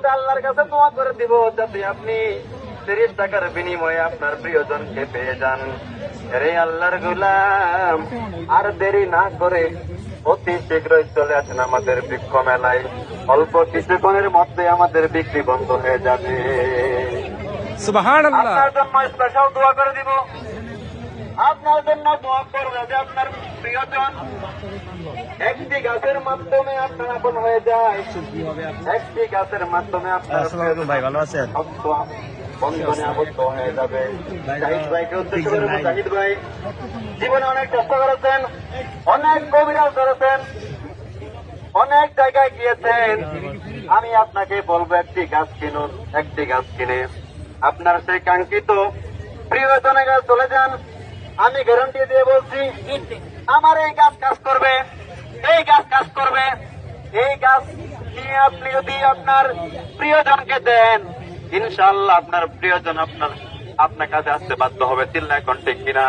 বলতে আল্লাহর কাছে দোয়া করে দিব যাতে আপনি 30 টাকার বিনিময়ে আপনার প্রিয়জনকে পেয়ে যান। রে আল্লাহর গোলাম, আর দেরি না করে অতি শীঘ্রই চলে আসেন আমাদের বৃক্ষ মেলায়। অল্প কিছুক্ষণের মধ্যে আমাদের বিক্রি বন্ধ হয়ে যাবে। সুবহানাল্লাহ। আপনার জন্য স্পেশাল দোয়া করে দিব। আপনার জন্য দোয়া করবে যে আপনার প্রিয়জন একটি গাছের মাধ্যমে আপনার আপন হয়ে যায়। একটি গাছের মাধ্যমে আপনার ভাই ভালো আছেন? বন্ধনে আবদ্ধ হয়ে যাবে। জাহিদ ভাইকে উদ্দেশ্য করে বলবো, জাহিদ ভাই জীবনে অনেক কষ্ট করেছেন, অনেক কবিরাজ করেছেন, অনেক জায়গায় গিয়েছেন। আমি আপনাকে বলবো একটি গাছ কিনুন। একটি গাছ কিনে আপনার সেই কাঙ্ক্ষিত প্রিয়জনের কাছে চলে যান। আমি গ্যারান্টি দিয়ে বলছি, আমার এই গাছ কাজ করবে, এই গাছ কাজ করবে। এই গাছ নিয়ে আপনি যদি আপনার প্রিয়জনকে দেন, ইনশাআল্লাহ আপনার প্রিয়জন আপনার কাছে আসতে বাধ্য হবে। চিল্লায় কণ্ঠে কিনা?